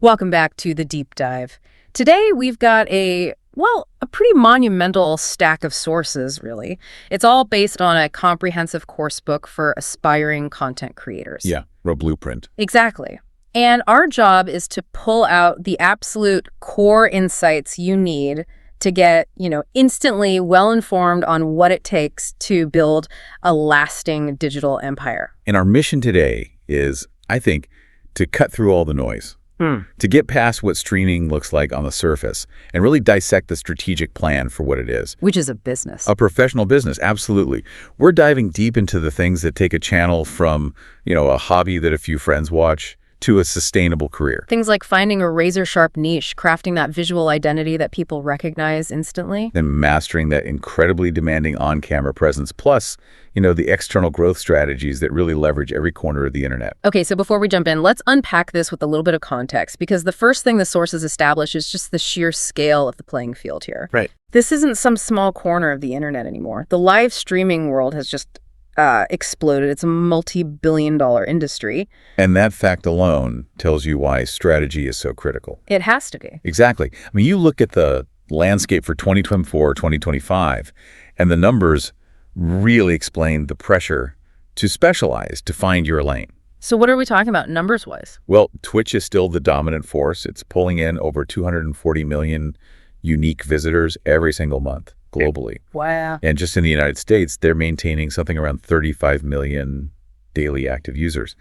Welcome back to The Deep Dive. Today we've got a pretty monumental stack of sources, really. It's all based on a comprehensive course book for aspiring content creators. Yeah, a blueprint. Exactly. And our job is to pull out the absolute core insights you need to get, instantly well-informed on what it takes to build a lasting digital empire. And our mission today is, I think, to cut through all the noise. To get past what streaming looks like on the surface and really dissect the strategic plan for what it is. Which is a business. A professional business, absolutely. We're diving deep into the things that take a channel from, a hobby that a few friends watch to a sustainable career. Things like finding a razor-sharp niche, crafting that visual identity that people recognize instantly. Then mastering that incredibly demanding on-camera presence, plus, the external growth strategies that really leverage every corner of the internet. Okay, so before we jump in, let's unpack this with a little bit of context, because the first thing the sources establish is just the sheer scale of the playing field here. Right. This isn't some small corner of the internet anymore. The live streaming world has just exploded. It's a multi-billion-dollar industry. And that fact alone tells you why strategy is so critical. It has to be. Exactly. I mean, you look at the landscape for 2024, 2025, and the numbers really explain the pressure to specialize, to find your lane. So what are we talking about numbers-wise? Well, Twitch is still the dominant force. It's pulling in over 240 million unique visitors every single month globally. Wow. And just in the United States, they're maintaining something around 35 million daily active users.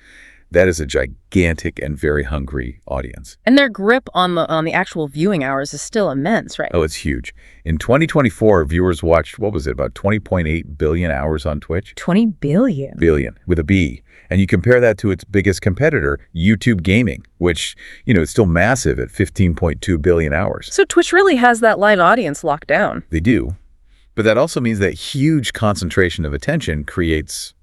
That is a gigantic and very hungry audience. And their grip on the actual viewing hours is still immense, right? Oh, it's huge. In 2024, viewers watched, about 20.8 billion hours on Twitch? 20 billion. Billion, with a B. And you compare that to its biggest competitor, YouTube Gaming, which, is still massive at 15.2 billion hours. So Twitch really has that live audience locked down. They do. But that also means that huge concentration of attention creates,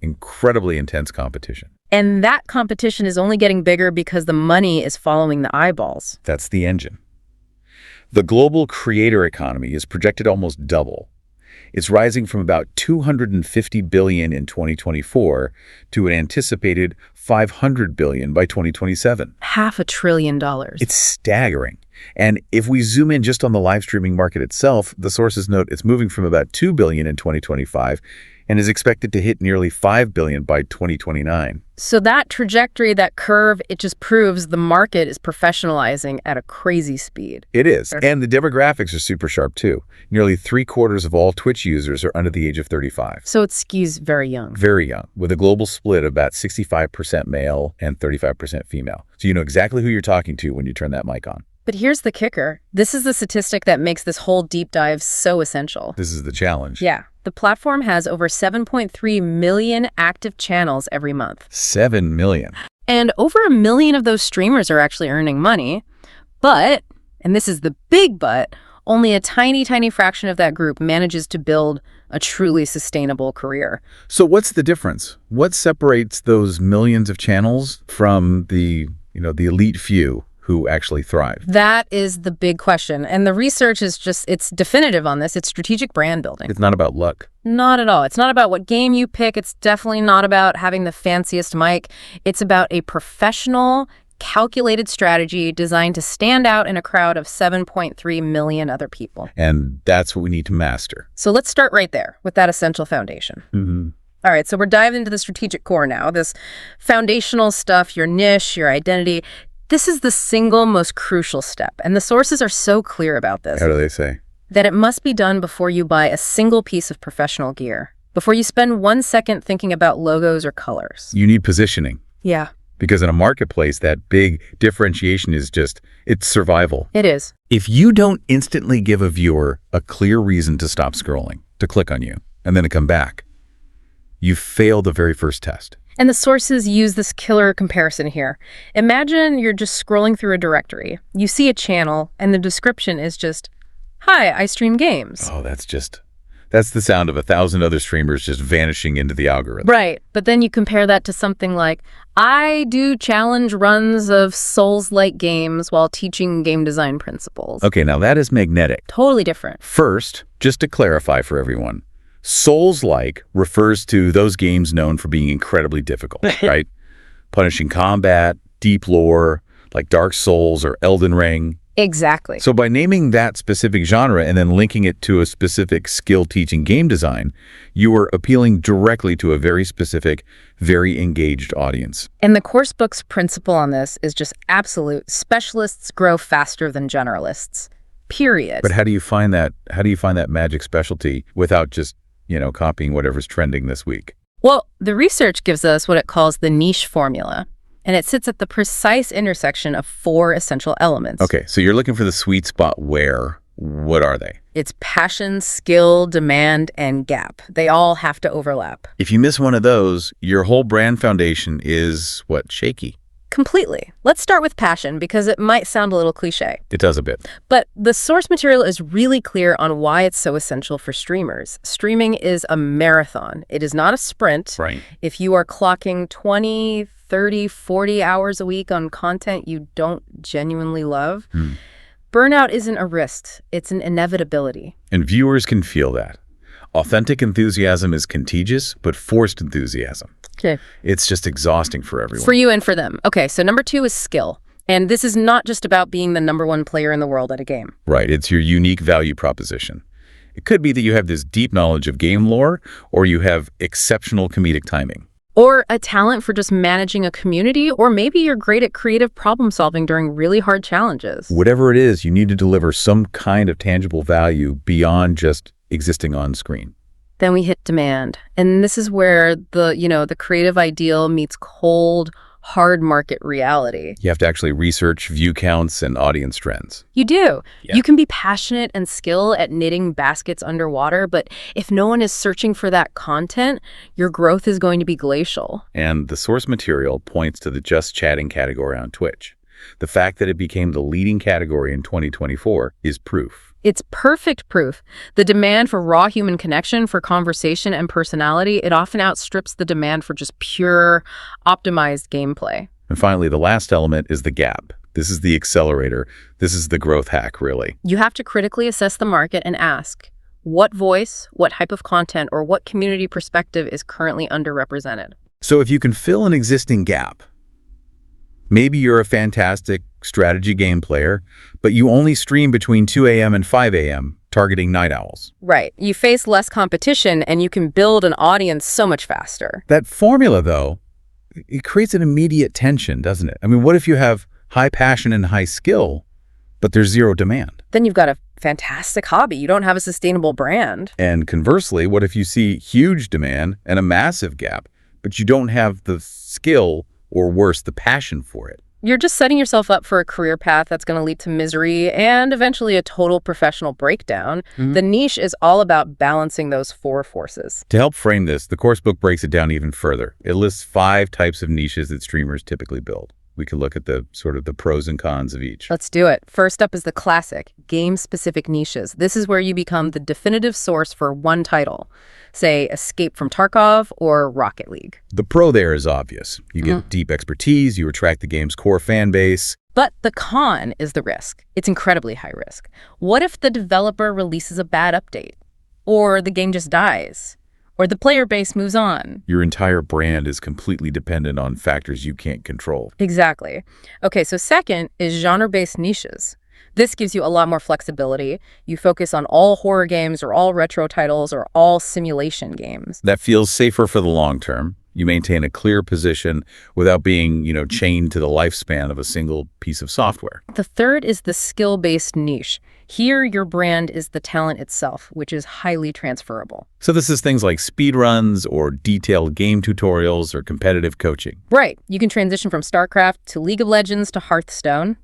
incredibly intense competition. And that competition is only getting bigger because the money is following the eyeballs. That's the engine. The global creator economy is projected almost double. It's rising from about $250 billion in 2024 to an anticipated $500 billion by 2027. $500 billion. It's staggering. And if we zoom in just on the live streaming market itself, the sources note it's moving from about $2 billion in 2025 and is expected to hit nearly $5 billion by 2029. So that trajectory, that curve, it just proves the market is professionalizing at a crazy speed. It is. And the demographics are super sharp, too. Nearly 3/4 of all Twitch users are under the age of 35. So it skews very young. Very young, with a global split of about 65% male and 35% female. So you know exactly who you're talking to when you turn that mic on. But here's the kicker. This is the statistic that makes this whole deep dive so essential. This is the challenge. Yeah. The platform has over 7.3 million active channels every month. 7 million. And over 1 million of those streamers are actually earning money. But, and this is the big but, only a tiny, tiny fraction of that group manages to build a truly sustainable career. So what's the difference? What separates those millions of channels from the elite few who actually thrive? That is the big question. And the research is it's definitive on this. It's strategic brand building. It's not about luck. Not at all. It's not about what game you pick. It's definitely not about having the fanciest mic. It's about a professional, calculated strategy designed to stand out in a crowd of 7.3 million other people. And that's what we need to master. So let's start right there with that essential foundation. Mm-hmm. All right, so we're diving into the strategic core now. This foundational stuff, your niche, your identity. This is the single most crucial step, and the sources are so clear about this. How do they say? That it must be done before you buy a single piece of professional gear, before you spend 1 second thinking about logos or colors. You need positioning. Yeah. Because in a marketplace, that big differentiation is it's survival. It is. If you don't instantly give a viewer a clear reason to stop scrolling, to click on you, and then to come back, you fail the very first test. And the sources use this killer comparison here. Imagine you're just scrolling through a directory. You see a channel, and the description is just, "Hi, I stream games." Oh, that's the sound of 1,000 other streamers just vanishing into the algorithm. Right. But then you compare that to something like, "I do challenge runs of Souls-like games while teaching game design principles." Okay, now that is magnetic. Totally different. First, just to clarify for everyone, Souls-like refers to those games known for being incredibly difficult, right? Punishing combat, deep lore, like Dark Souls or Elden Ring. Exactly. So by naming that specific genre and then linking it to a specific skill-teaching game design, you are appealing directly to a very specific, very engaged audience. And the course book's principle on this is just absolute. Specialists grow faster than generalists. Period. But how do you find that? How do you find that magic specialty without just, copying whatever's trending this week? Well, the research gives us what it calls the niche formula, and it sits at the precise intersection of 4 essential elements. Okay, so you're looking for the sweet spot where? What are they? It's passion, skill, demand, and gap. They all have to overlap. If you miss one of those, your whole brand foundation is, shaky? Completely. Let's start with passion because it might sound a little cliche. It does a bit. But the source material is really clear on why it's so essential for streamers. Streaming is a marathon. It is not a sprint. Right. If you are clocking 20, 30, 40 hours a week on content you don't genuinely love, burnout isn't a risk. It's an inevitability. And viewers can feel that. Authentic enthusiasm is contagious, but forced enthusiasm. Okay. It's just exhausting for everyone. For you and for them. Okay, so number 2 is skill. And this is not just about being the #1 player in the world at a game. Right. It's your unique value proposition. It could be that you have this deep knowledge of game lore, or you have exceptional comedic timing. Or a talent for just managing a community, or maybe you're great at creative problem solving during really hard challenges. Whatever it is, you need to deliver some kind of tangible value beyond just existing on screen. Then we hit demand. And this is where the creative ideal meets cold, hard market reality. You have to actually research view counts and audience trends. You do. Yeah. You can be passionate and skilled at knitting baskets underwater, but if no one is searching for that content, your growth is going to be glacial. And the source material points to the just chatting category on Twitch. The fact that it became the leading category in 2024 is proof. It's perfect proof. The demand for raw human connection, for conversation and personality, it often outstrips the demand for just pure, optimized gameplay. And finally, the last element is the gap. This is the accelerator. This is the growth hack, really. You have to critically assess the market and ask, what voice, what type of content, or what community perspective is currently underrepresented? So if you can fill an existing gap, maybe you're a fantastic strategy game player, but you only stream between 2 a.m. and 5 a.m., targeting night owls. Right. You face less competition and you can build an audience so much faster. That formula, though, it creates an immediate tension, doesn't it? I mean, what if you have high passion and high skill, but there's zero demand? Then you've got a fantastic hobby. You don't have a sustainable brand. And conversely, what if you see huge demand and a massive gap, but you don't have the skill or worse, the passion for it? You're just setting yourself up for a career path that's going to lead to misery and eventually a total professional breakdown. The niche is all about balancing those 4 forces. To help frame this, the course book breaks it down even further. It lists 5 types of niches that streamers typically build. We could look at the pros and cons of each. Let's do it. First up is the classic, game-specific niches. This is where you become the definitive source for one title, say Escape from Tarkov or Rocket League. The pro there is obvious. You get deep expertise, you attract the game's core fan base. But the con is the risk. It's incredibly high risk. What if the developer releases a bad update? Or the game just dies? Or the player base moves on? Your entire brand is completely dependent on factors you can't control. Exactly. Okay, so second is genre-based niches. This gives you a lot more flexibility. You focus on all horror games or all retro titles or all simulation games. That feels safer for the long term. You maintain a clear position without being, chained to the lifespan of a single piece of software. The third is the skill-based niche. Here, your brand is the talent itself, which is highly transferable. So this is things like speedruns or detailed game tutorials or competitive coaching. Right. You can transition from StarCraft to League of Legends to Hearthstone.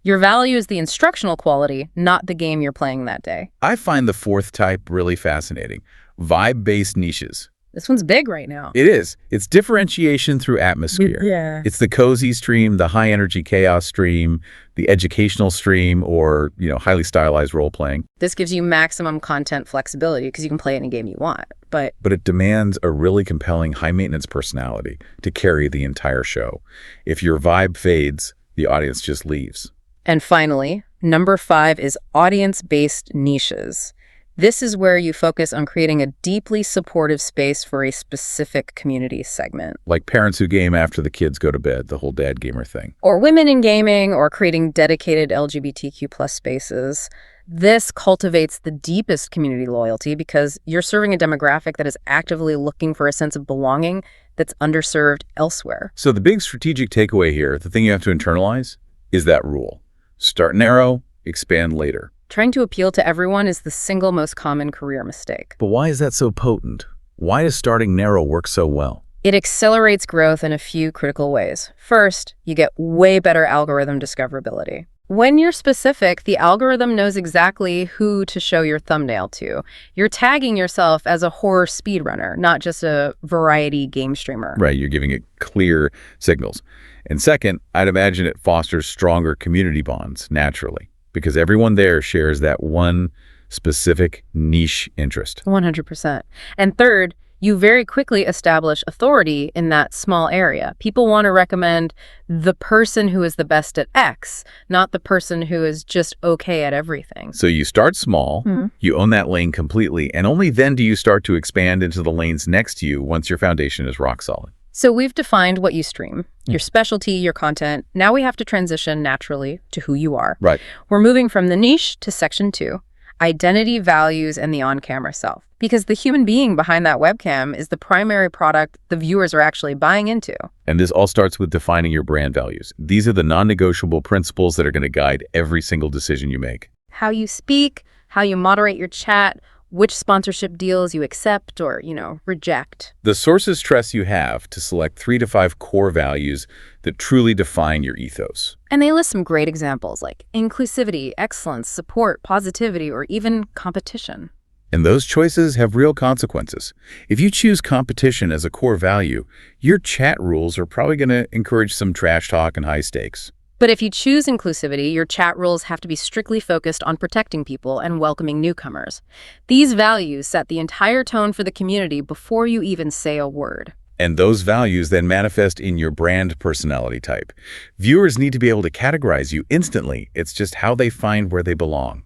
Your value is the instructional quality, not the game you're playing that day. I find the 4th type really fascinating. Vibe-based niches. This one's big right now. It is. It's differentiation through atmosphere. Yeah. It's the cozy stream, the high-energy chaos stream, the educational stream, or, highly stylized role-playing. This gives you maximum content flexibility because you can play any game you want. But it demands a really compelling high-maintenance personality to carry the entire show. If your vibe fades, the audience just leaves. And finally, number 5 is audience-based niches. This is where you focus on creating a deeply supportive space for a specific community segment. Like parents who game after the kids go to bed, the whole dad gamer thing. Or women in gaming, or creating dedicated LGBTQ plus spaces. This cultivates the deepest community loyalty because you're serving a demographic that is actively looking for a sense of belonging that's underserved elsewhere. So the big strategic takeaway here, the thing you have to internalize, is that rule. Start narrow, expand later. Trying to appeal to everyone is the single most common career mistake. But why is that so potent? Why does starting narrow work so well? It accelerates growth in a few critical ways. First, you get way better algorithm discoverability. When you're specific, the algorithm knows exactly who to show your thumbnail to. You're tagging yourself as a horror speedrunner, not just a variety game streamer. Right, you're giving it clear signals. And second, I'd imagine it fosters stronger community bonds naturally, because everyone there shares that one specific niche interest. 100%. And third, you very quickly establish authority in that small area. People want to recommend the person who is the best at X, not the person who is just okay at everything. So you start small, you own that lane completely, and only then do you start to expand into the lanes next to you once your foundation is rock solid. So we've defined what you stream, your specialty, your content. Now we have to transition naturally to who you are. Right. We're moving from the niche to section 2, identity, values, and the on-camera self. Because the human being behind that webcam is the primary product the viewers are actually buying into. And this all starts with defining your brand values. These are the non-negotiable principles that are going to guide every single decision you make. How you speak, how you moderate your chat, which sponsorship deals you accept or, reject. The sources stress you have to select 3 to 5 core values that truly define your ethos. And they list some great examples like inclusivity, excellence, support, positivity, or even competition. And those choices have real consequences. If you choose competition as a core value, your chat rules are probably going to encourage some trash talk and high stakes. But if you choose inclusivity, your chat rules have to be strictly focused on protecting people and welcoming newcomers. These values set the entire tone for the community before you even say a word. And those values then manifest in your brand personality type. Viewers need to be able to categorize you instantly. It's just how they find where they belong.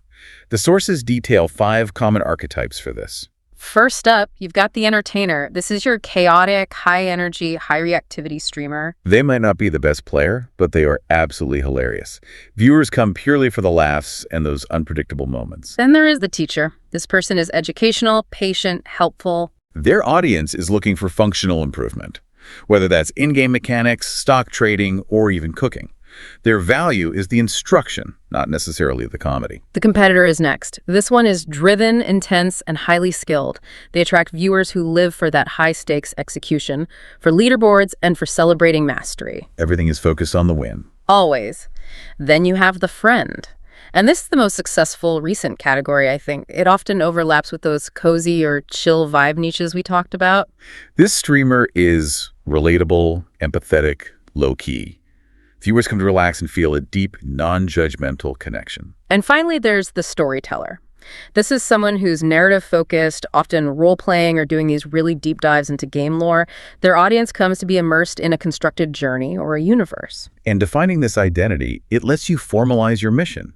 The sources detail 5 common archetypes for this. First up, you've got the entertainer. This is your chaotic, high-energy, high-reactivity streamer. They might not be the best player, but they are absolutely hilarious. Viewers come purely for the laughs and those unpredictable moments. Then there is the teacher. This person is educational, patient, helpful. Their audience is looking for functional improvement, whether that's in-game mechanics, stock trading, or even cooking. Their value is the instruction, not necessarily the comedy. The competitor is next. This one is driven, intense, and highly skilled. They attract viewers who live for that high-stakes execution, for leaderboards, and for celebrating mastery. Everything is focused on the win. Always. Then you have the friend. And this is the most successful recent category, I think. It often overlaps with those cozy or chill vibe niches we talked about. This streamer is relatable, empathetic, low-key. Viewers come to relax and feel a deep, non-judgmental connection. And finally, there's the storyteller. This is someone who's narrative-focused, often role-playing or doing these really deep dives into game lore. Their audience comes to be immersed in a constructed journey or a universe. And defining this identity, it lets you formalize your mission.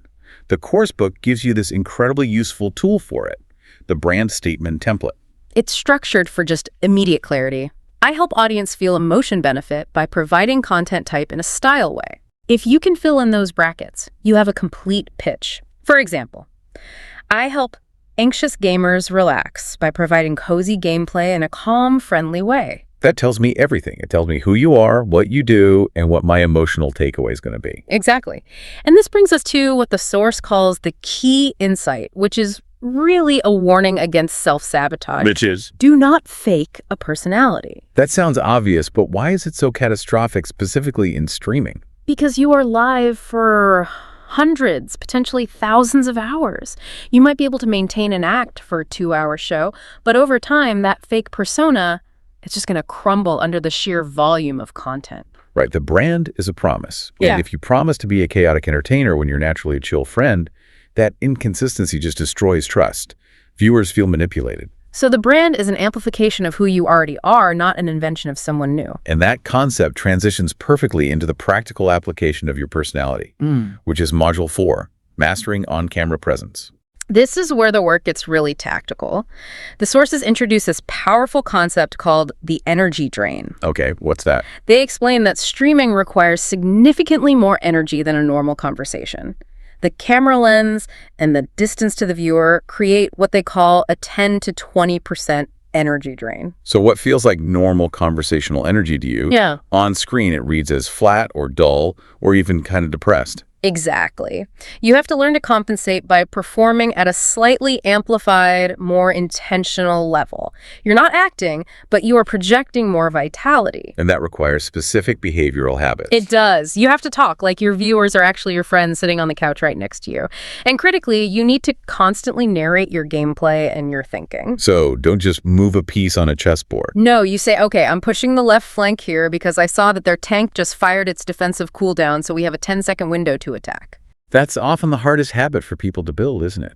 The course book gives you this incredibly useful tool for it, the brand statement template. It's structured for just immediate clarity. I help audience feel emotion benefit by providing content type in a style way. If you can fill in those brackets, you have a complete pitch. For example, I help anxious gamers relax by providing cozy gameplay in a calm, friendly way. That tells me everything. It tells me who you are, what you do, and what my emotional takeaway is going to be. Exactly. And this brings us to what the source calls the key insight, which is really a warning against self-sabotage. Which is? Do not fake a personality. That sounds obvious, but why is it so catastrophic specifically in streaming? Because you are live for hundreds, potentially thousands of hours. You might be able to maintain an act for a 2-hour show, but over time, that fake persona, it's just going to crumble under the sheer volume of content. Right. The brand is a promise. Yeah. And if you promise to be a chaotic entertainer when you're naturally a chill friend, that inconsistency just destroys trust. Viewers feel manipulated. So the brand is an amplification of who you already are, not an invention of someone new. And that concept transitions perfectly into the practical application of your personality, which is Module 4, Mastering On-Camera Presence. This is where the work gets really tactical. The sources introduce this powerful concept called the energy drain. Okay, what's that? They explain that streaming requires significantly more energy than a normal conversation. The camera lens and the distance to the viewer create what they call a 10 to 20% energy drain. So what feels like normal conversational energy to you, Yeah. on screen it reads as flat or dull or even kind of depressed. Exactly. You have to learn to compensate by performing at a slightly amplified, more intentional level. You're not acting, but you are projecting more vitality. And that requires specific behavioral habits. It does. You have to talk like your viewers are actually your friends sitting on the couch right next to you. And critically, you need to constantly narrate your gameplay and your thinking. So don't just move a piece on a chessboard. No, you say, okay, I'm pushing the left flank here because I saw that their tank just fired its defensive cooldown, so we have a 10-second window to attack. That's often the hardest habit for people to build, isn't it?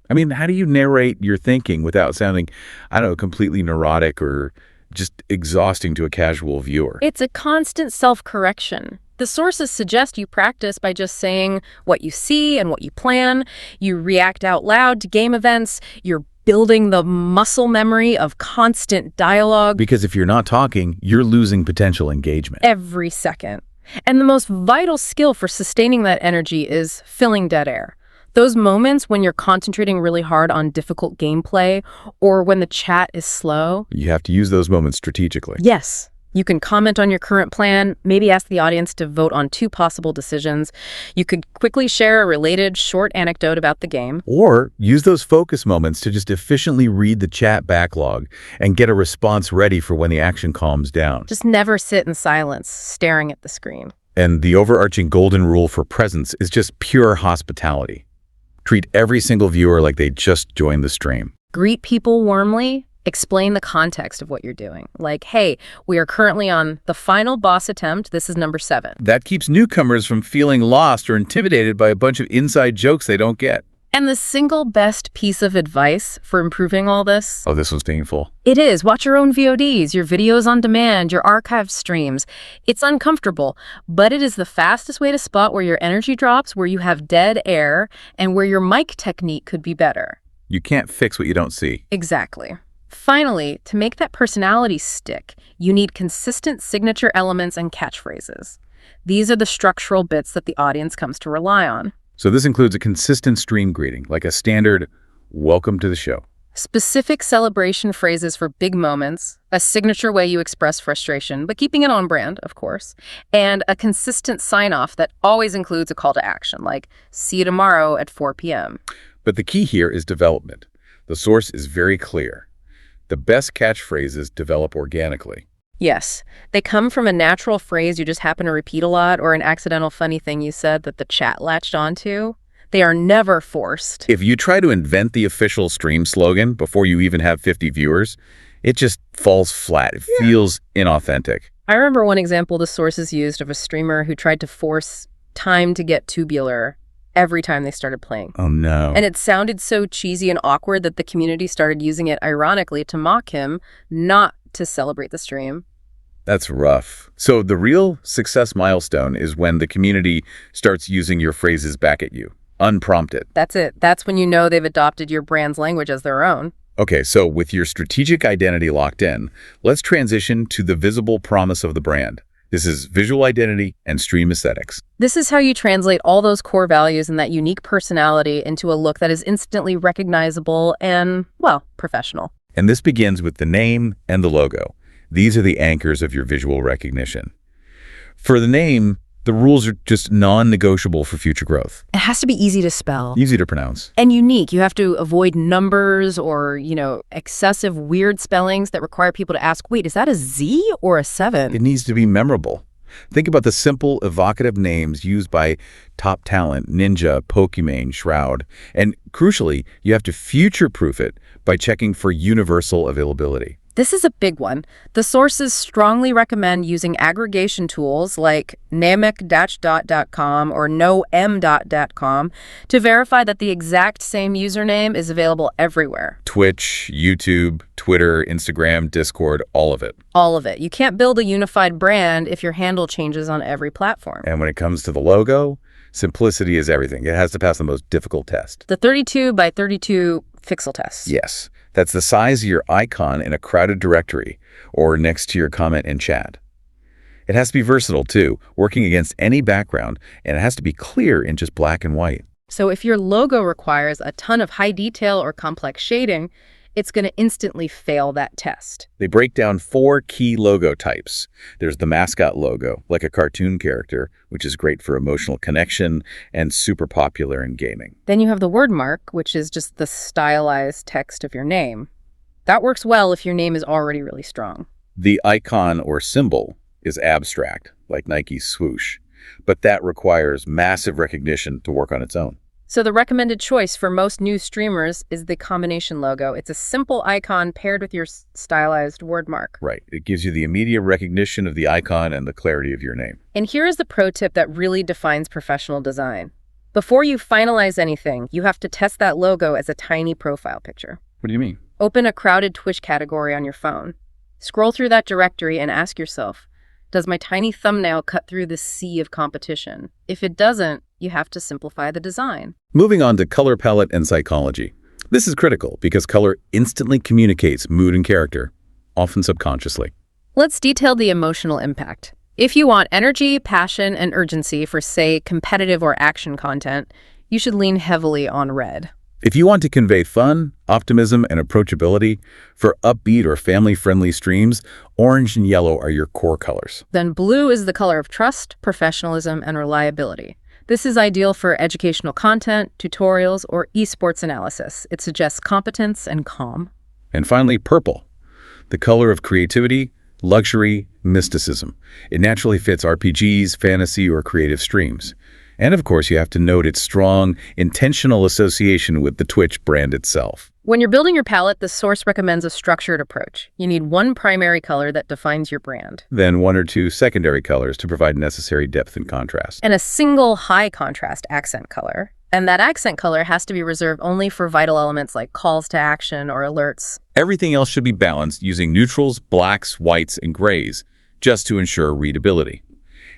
I mean, how do you narrate your thinking without sounding, I don't know, completely neurotic or just exhausting to a casual viewer? It's a constant self-correction. The sources suggest you practice by just saying what you see and what you plan. You react out loud to game events. You're building the muscle memory of constant dialogue. Because if you're not talking, you're losing potential engagement. Every second. And the most vital skill for sustaining that energy is filling dead air. Those moments when you're concentrating really hard on difficult gameplay or when the chat is slow. You have to use those moments strategically. Yes. You can comment on your current plan, maybe ask the audience to vote on 2 possible decisions. You could quickly share a related short anecdote about the game. Or use those focus moments to just efficiently read the chat backlog and get a response ready for when the action calms down. Just never sit in silence, staring at the screen. And the overarching golden rule for presence is just pure hospitality. Treat every single viewer like they just joined the stream. Greet people warmly. Explain the context of what you're doing. Like, hey, we are currently on the final boss attempt. This is number 7. That keeps newcomers from feeling lost or intimidated by a bunch of inside jokes they don't get. And the single best piece of advice for improving all this? Oh, this was painful. It is. Watch your own VODs, your videos on demand, your archived streams. It's uncomfortable, but it is the fastest way to spot where your energy drops, where you have dead air, and where your mic technique could be better. You can't fix what you don't see. Exactly. Finally, to make that personality stick, you need consistent signature elements and catchphrases. These are the structural bits that the audience comes to rely on. So this includes a consistent stream greeting, like a standard, welcome to the show. Specific celebration phrases for big moments, a signature way you express frustration, but keeping it on brand, of course, and a consistent sign-off that always includes a call to action, like, see you tomorrow at 4 p.m. But the key here is development. The source is very clear. The best catchphrases develop organically. Yes, they come from a natural phrase you just happen to repeat a lot or an accidental funny thing you said that the chat latched onto. They are never forced. If you try to invent the official stream slogan before you even have 50 viewers, it just falls flat. It feels inauthentic. I remember one example the sources used of a streamer who tried to force time to get tubular every time they started playing. Oh, no. And it sounded so cheesy and awkward that the community started using it ironically to mock him, not to celebrate the stream. That's rough. So the real success milestone is when the community starts using your phrases back at you, unprompted. That's it. That's when you know they've adopted your brand's language as their own. Okay, so with your strategic identity locked in, let's transition to the visible promise of the brand. This is visual identity and stream aesthetics. This is how you translate all those core values and that unique personality into a look that is instantly recognizable and, well, professional. And this begins with the name and the logo. These are the anchors of your visual recognition. For the name, the rules are just non-negotiable for future growth. It has to be easy to spell. Easy to pronounce. And unique. You have to avoid numbers or, excessive weird spellings that require people to ask, wait, is that a Z or a 7? It needs to be memorable. Think about the simple, evocative names used by top talent, Ninja, Pokimane, Shroud. And crucially, you have to future-proof it by checking for universal availability. This is a big one. The sources strongly recommend using aggregation tools like namek-dot.com or noem.com to verify that the exact same username is available everywhere. Twitch, YouTube, Twitter, Instagram, Discord, all of it. All of it. You can't build a unified brand if your handle changes on every platform. And when it comes to the logo, Simplicity is everything. It has to pass the most difficult test. The 32 by 32 pixel test. Yes, that's the size of your icon in a crowded directory or next to your comment in chat. It has to be versatile, too, working against any background, and it has to be clear in just black and white. So if your logo requires a ton of high detail or complex shading, it's going to instantly fail that test. They break down 4 key logo types. There's the mascot logo, like a cartoon character, which is great for emotional connection and super popular in gaming. Then you have the word mark, which is just the stylized text of your name. That works well if your name is already really strong. The icon or symbol is abstract, like Nike's swoosh, but that requires massive recognition to work on its own. So the recommended choice for most new streamers is the combination logo. It's a simple icon paired with your stylized word mark. Right. It gives you the immediate recognition of the icon and the clarity of your name. And here is the pro tip that really defines professional design. Before you finalize anything, you have to test that logo as a tiny profile picture. What do you mean? Open a crowded Twitch category on your phone. Scroll through that directory and ask yourself, does my tiny thumbnail cut through the sea of competition? If it doesn't, you have to simplify the design. Moving on to color palette and psychology. This is critical because color instantly communicates mood and character, often subconsciously. Let's detail the emotional impact. If you want energy, passion, and urgency for, say, competitive or action content, you should lean heavily on red. If you want to convey fun, optimism, and approachability for upbeat or family-friendly streams, orange and yellow are your core colors. Then blue is the color of trust, professionalism, and reliability. This is ideal for educational content, tutorials, or esports analysis. It suggests competence and calm. And finally, purple, the color of creativity, luxury, mysticism. It naturally fits RPGs, fantasy, or creative streams. And of course, you have to note its strong, intentional association with the Twitch brand itself. When you're building your palette, the source recommends a structured approach. You need one primary color that defines your brand. Then 1 or 2 secondary colors to provide necessary depth and contrast. And a single high contrast accent color. And that accent color has to be reserved only for vital elements like calls to action or alerts. Everything else should be balanced using neutrals, blacks, whites, and grays, just to ensure readability.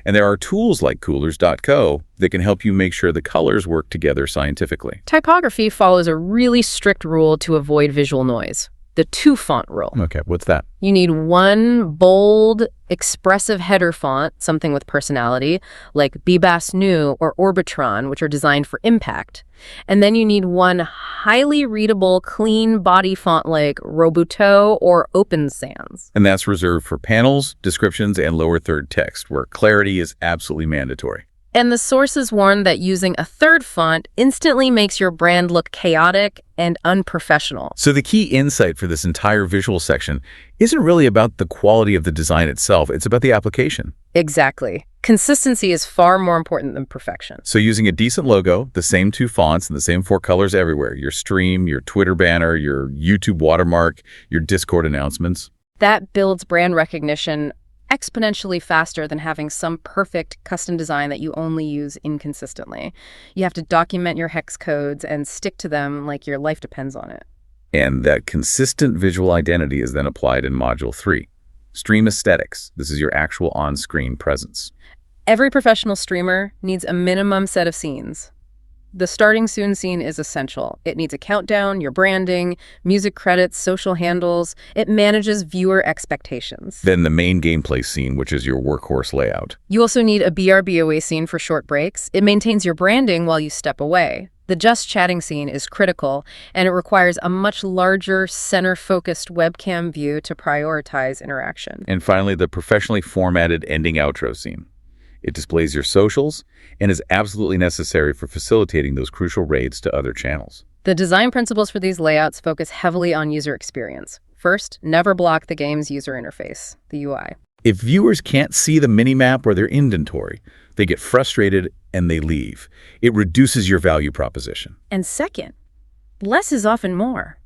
And there are tools like coolers.co that can help you make sure the colors work together scientifically. Typography follows a really strict rule to avoid visual noise. The 2-font rule. Okay, what's that? You need one bold, expressive header font, something with personality, like Bebas New or Orbitron, which are designed for impact. And then you need one highly readable, clean body font like Robuto or Open Sans. And that's reserved for panels, descriptions, and lower third text, where clarity is absolutely mandatory. And the sources warn that using a third font instantly makes your brand look chaotic and unprofessional. So the key insight for this entire visual section isn't really about the quality of the design itself, it's about the application. Exactly. Consistency is far more important than perfection. So using a decent logo, the same 2 fonts and the same 4 colors everywhere, your stream, your Twitter banner, your YouTube watermark, your Discord announcements. That builds brand recognition exponentially faster than having some perfect custom design that you only use inconsistently. You have to document your hex codes and stick to them like your life depends on it. And that consistent visual identity is then applied in Module 3. Stream aesthetics. This is your actual on-screen presence. Every professional streamer needs a minimum set of scenes. The starting soon scene is essential. It needs a countdown, your branding, music credits, social handles. It manages viewer expectations. Then the main gameplay scene, which is your workhorse layout. You also need a BRBOA scene for short breaks. It maintains your branding while you step away. The just chatting scene is critical, and it requires a much larger, center-focused webcam view to prioritize interaction. And finally, the professionally formatted ending-outro scene. It displays your socials and is absolutely necessary for facilitating those crucial raids to other channels. The design principles for these layouts focus heavily on user experience. First, never block the game's user interface, the UI. If viewers can't see the minimap or their inventory, they get frustrated and they leave. It reduces your value proposition. And second, less is often more.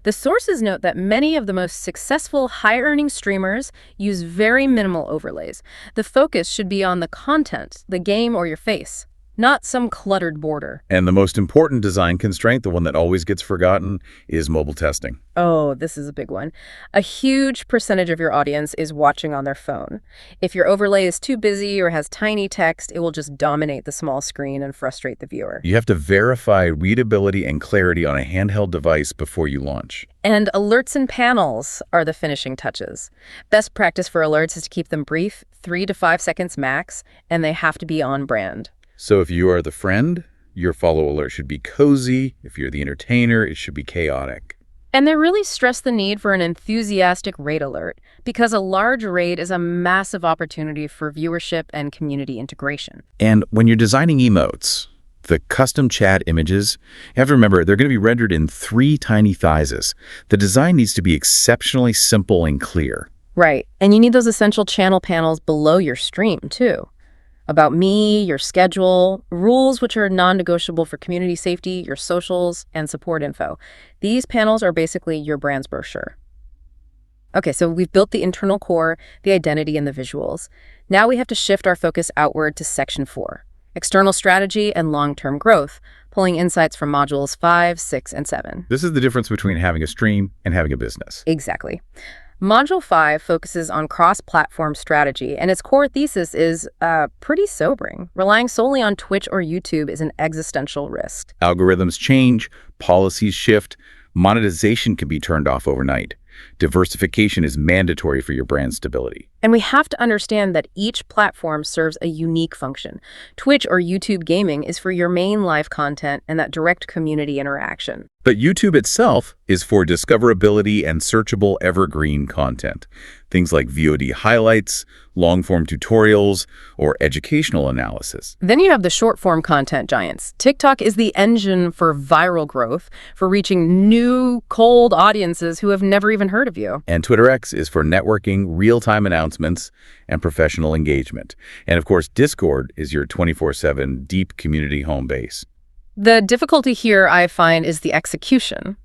The sources note that many of the most successful high-earning streamers use very minimal overlays. The focus should be on the content, the game, or your face, not some cluttered border. And the most important design constraint, the one that always gets forgotten, is mobile testing. Oh, this is a big one. A huge percentage of your audience is watching on their phone. If your overlay is too busy or has tiny text, it will just dominate the small screen and frustrate the viewer. You have to verify readability and clarity on a handheld device before you launch. And alerts and panels are the finishing touches. Best practice for alerts is to keep them brief, 3 to 5 seconds max, and they have to be on brand. So if you are the friend, your follow alert should be cozy. If you're the entertainer, it should be chaotic. And they really stress the need for an enthusiastic raid alert, because a large raid is a massive opportunity for viewership and community integration. And when you're designing emotes, the custom chat images, you have to remember they're going to be rendered in 3 tiny sizes. The design needs to be exceptionally simple and clear. Right. And you need those essential channel panels below your stream, too. About me, your schedule, rules which are non-negotiable for community safety, your socials, and support info. These panels are basically your brand's brochure. Okay, so we've built the internal core, the identity, and the visuals. Now we have to shift our focus outward to Section 4, external strategy and long-term growth, pulling insights from modules 5, 6, and 7. This is the difference between having a stream and having a business. Exactly. Module 5 focuses on cross-platform strategy, and its core thesis is pretty sobering. Relying solely on Twitch or YouTube is an existential risk. Algorithms change, policies shift, monetization can be turned off overnight. Diversification is mandatory for your brand stability. And we have to understand that each platform serves a unique function. Twitch or YouTube gaming is for your main live content and that direct community interaction. But YouTube itself is for discoverability and searchable evergreen content. Things like VOD highlights, long-form tutorials, or educational analysis. Then you have the short-form content giants. TikTok is the engine for viral growth, for reaching new, cold audiences who have never even heard of you. And Twitter X is for networking, real-time announcements, and professional engagement. And of course, Discord is your 24/7 deep community home base. The difficulty here, I find, is the execution.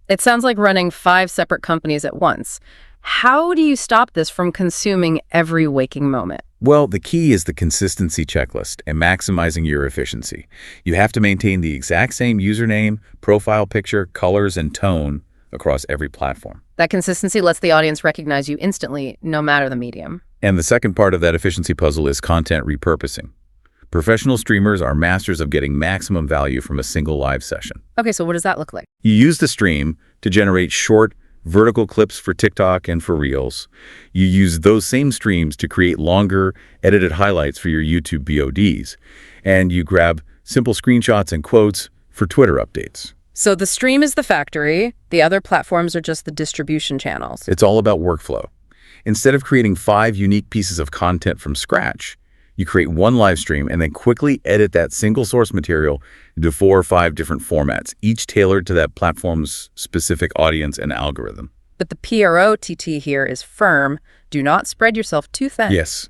It sounds like running 5 separate companies at once. How do you stop this from consuming every waking moment? Well, the key is the consistency checklist and maximizing your efficiency. You have to maintain the exact same username, profile picture, colors, and tone across every platform. That consistency lets the audience recognize you instantly, no matter the medium. And the second part of that efficiency puzzle is content repurposing. Professional streamers are masters of getting maximum value from a single live session. Okay, so what does that look like? You use the stream to generate short, vertical clips for TikTok and for Reels. You use those same streams to create longer, edited highlights for your YouTube VODs. And you grab simple screenshots and quotes for Twitter updates. So the stream is the factory, the other platforms are just the distribution channels. It's all about workflow. Instead of creating 5 unique pieces of content from scratch, you create one live stream and then quickly edit that single source material into 4 or 5 different formats, each tailored to that platform's specific audience and algorithm. But the PROTT here is firm. Do not spread yourself too thin. Yes.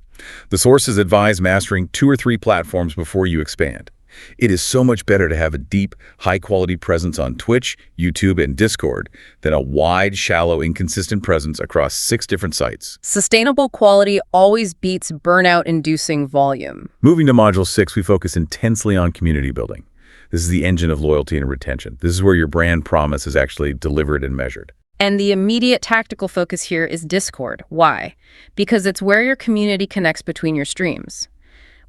The sources advise mastering 2 or 3 platforms before you expand. It is so much better to have a deep, high-quality presence on Twitch, YouTube, and Discord than a wide, shallow, inconsistent presence across 6 different sites. Sustainable quality always beats burnout-inducing volume. Moving to Module 6, we focus intensely on community building. This is the engine of loyalty and retention. This is where your brand promise is actually delivered and measured. And the immediate tactical focus here is Discord. Why? Because it's where your community connects between your streams.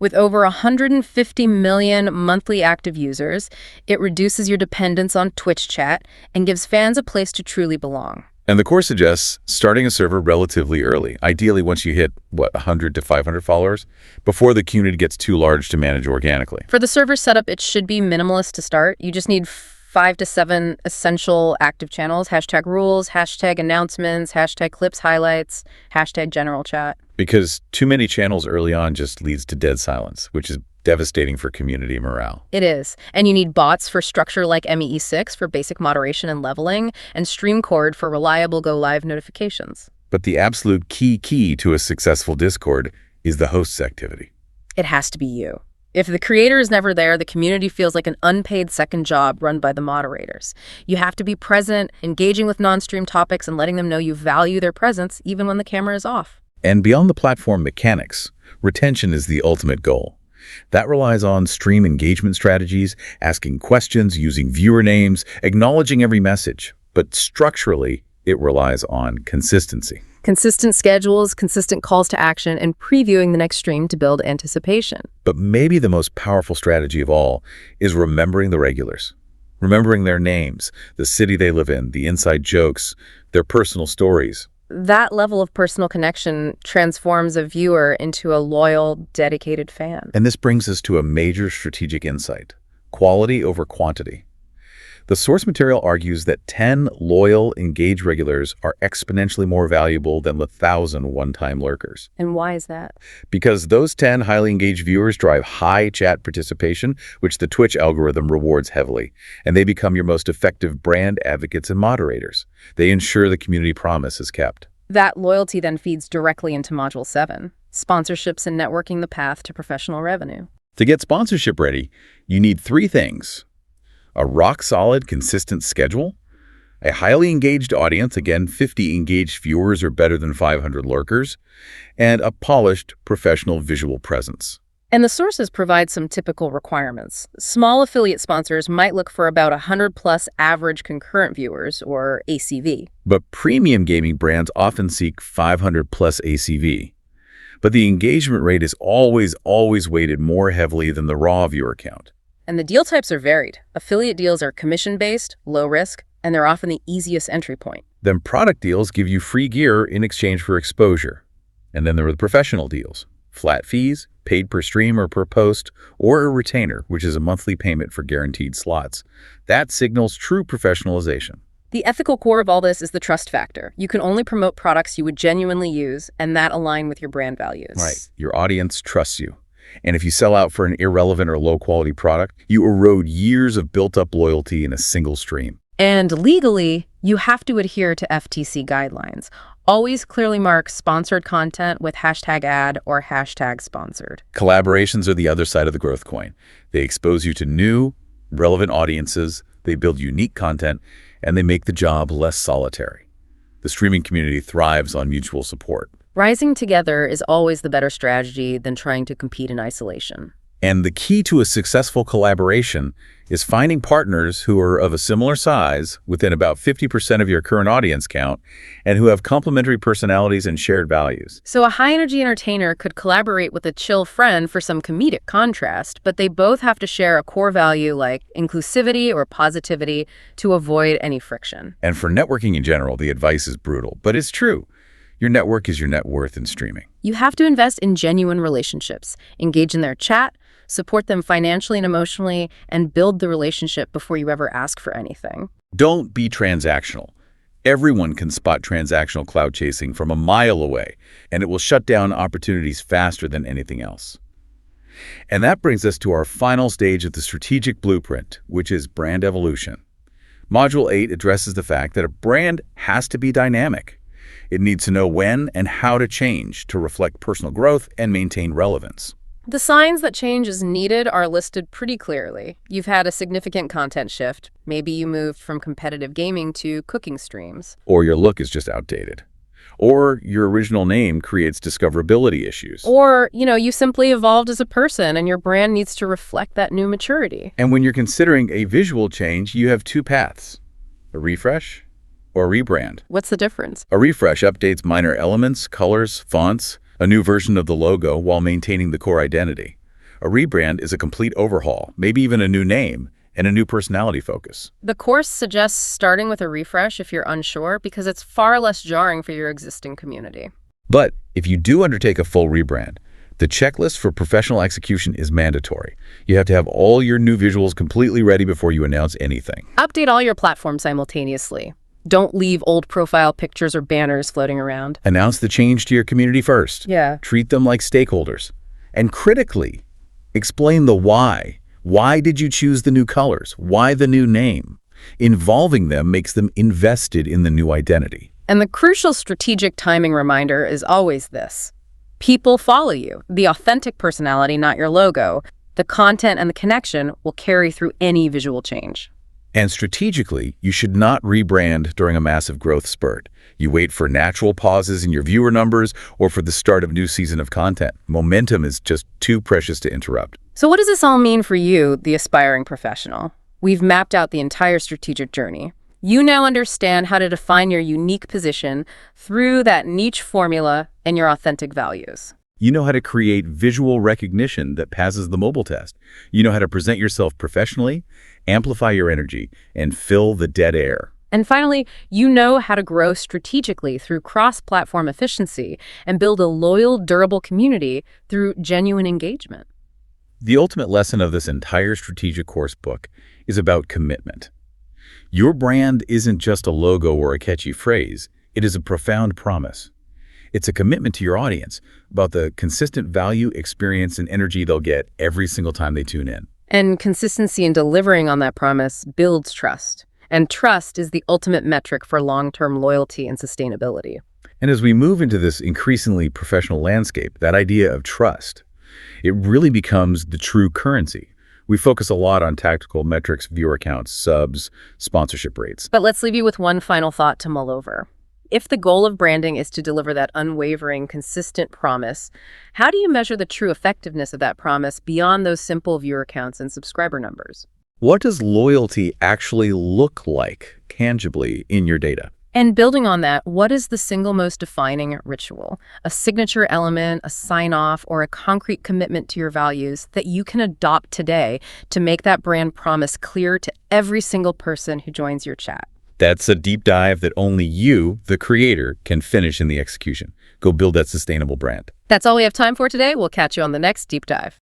With over 150 million monthly active users, it reduces your dependence on Twitch chat and gives fans a place to truly belong. And the course suggests starting a server relatively early, ideally once you hit, 100 to 500 followers, before the community gets too large to manage organically. For the server setup, it should be minimalist to start. You just need 5 to 7 essential active channels, hashtag rules, hashtag announcements, hashtag clips, highlights, hashtag general chat. Because too many channels early on just leads to dead silence, which is devastating for community morale. It is. And you need bots for structure like MEE6 for basic moderation and leveling, and StreamCord for reliable go-live notifications. But the absolute key to a successful Discord is the host's activity. It has to be you. If the creator is never there, the community feels like an unpaid second job run by the moderators. You have to be present, engaging with non-stream topics, and letting them know you value their presence even when the camera is off. And beyond the platform mechanics, retention is the ultimate goal. That relies on stream engagement strategies, asking questions, using viewer names, acknowledging every message. But structurally, it relies on consistency. Consistent schedules, consistent calls to action, and previewing the next stream to build anticipation. But maybe the most powerful strategy of all is remembering the regulars. Remembering their names, the city they live in, the inside jokes, their personal stories. That level of personal connection transforms a viewer into a loyal, dedicated fan. And this brings us to a major strategic insight: quality over quantity. The source material argues that 10 loyal, engaged regulars are exponentially more valuable than the 1,000 one-time lurkers. And why is that? Because those 10 highly engaged viewers drive high chat participation, which the Twitch algorithm rewards heavily, and they become your most effective brand advocates and moderators. They ensure the community promise is kept. That loyalty then feeds directly into Module 7, sponsorships and networking, the path to professional revenue. To get sponsorship ready, you need 3 things: a rock-solid, consistent schedule, a highly engaged audience, again, 50 engaged viewers are better than 500 lurkers, and a polished, professional visual presence. And the sources provide some typical requirements. Small affiliate sponsors might look for about 100+ average concurrent viewers, or ACV. But premium gaming brands often seek 500+ ACV. But the engagement rate is always weighted more heavily than the raw viewer count. And the deal types are varied. Affiliate deals are commission-based, low risk, and they're often the easiest entry point. Then product deals give you free gear in exchange for exposure. And then there are the professional deals: flat fees, paid per stream or per post, or a retainer, which is a monthly payment for guaranteed slots. That signals true professionalization. The ethical core of all this is the trust factor. You can only promote products you would genuinely use and that align with your brand values. Right. Your audience trusts you. And if you sell out for an irrelevant or low-quality product, you erode years of built-up loyalty in a single stream. And legally, you have to adhere to FTC guidelines. Always clearly mark sponsored content with #ad or #sponsored. Collaborations are the other side of the growth coin. They expose you to new, relevant audiences, they build unique content, and they make the job less solitary. The streaming community thrives on mutual support. Rising together is always the better strategy than trying to compete in isolation. And the key to a successful collaboration is finding partners who are of a similar size, within about 50% of your current audience count, and who have complementary personalities and shared values. So a high-energy entertainer could collaborate with a chill friend for some comedic contrast, but they both have to share a core value like inclusivity or positivity to avoid any friction. And for networking in general, the advice is brutal, but it's true. Your network is your net worth in streaming. You have to invest in genuine relationships, engage in their chat, support them financially and emotionally, and build the relationship before you ever ask for anything. Don't be transactional. Everyone can spot transactional cloud chasing from a mile away, and it will shut down opportunities faster than anything else. And that brings us to our final stage of the strategic blueprint, which is brand evolution. Module 8 addresses the fact that a brand has to be dynamic. It needs to know when and how to change to reflect personal growth and maintain relevance. The signs that change is needed are listed pretty clearly. You've had a significant content shift. Maybe you moved from competitive gaming to cooking streams. Or your look is just outdated. Or your original name creates discoverability issues. Or, you simply evolved as a person and your brand needs to reflect that new maturity. And when you're considering a visual change, you have 2 paths: a refresh or rebrand. What's the difference? A refresh updates minor elements, colors, fonts, a new version of the logo while maintaining the core identity. A rebrand is a complete overhaul, maybe even a new name and a new personality focus. The course suggests starting with a refresh if you're unsure because it's far less jarring for your existing community. But if you do undertake a full rebrand, the checklist for professional execution is mandatory. You have to have all your new visuals completely ready before you announce anything. Update all your platforms simultaneously. Don't leave old profile pictures or banners floating around. Announce the change to your community first. Yeah. Treat them like stakeholders. And critically, explain the why. Why did you choose the new colors? Why the new name? Involving them makes them invested in the new identity. And the crucial strategic timing reminder is always this. People follow you. The authentic personality, not your logo. The content and the connection will carry through any visual change. And strategically, you should not rebrand during a massive growth spurt. You wait for natural pauses in your viewer numbers or for the start of a new season of content. Momentum is just too precious to interrupt. So what does this all mean for you, the aspiring professional? We've mapped out the entire strategic journey. You now understand how to define your unique position through that niche formula and your authentic values. You know how to create visual recognition that passes the mobile test. You know how to present yourself professionally, amplify your energy, and fill the dead air. And finally, you know how to grow strategically through cross-platform efficiency and build a loyal, durable community through genuine engagement. The ultimate lesson of this entire strategic course book is about commitment. Your brand isn't just a logo or a catchy phrase. It is a profound promise. It's a commitment to your audience about the consistent value, experience, and energy they'll get every single time they tune in. And consistency in delivering on that promise builds trust. And trust is the ultimate metric for long-term loyalty and sustainability. And as we move into this increasingly professional landscape, that idea of trust, it really becomes the true currency. We focus a lot on tactical metrics, viewer counts, subs, sponsorship rates. But let's leave you with one final thought to mull over. If the goal of branding is to deliver that unwavering, consistent promise, how do you measure the true effectiveness of that promise beyond those simple viewer counts and subscriber numbers? What does loyalty actually look like tangibly in your data? And building on that, what is the single most defining ritual, a signature element, a sign-off, or a concrete commitment to your values that you can adopt today to make that brand promise clear to every single person who joins your chat? That's a deep dive that only you, the creator, can finish in the execution. Go build that sustainable brand. That's all we have time for today. We'll catch you on the next deep dive.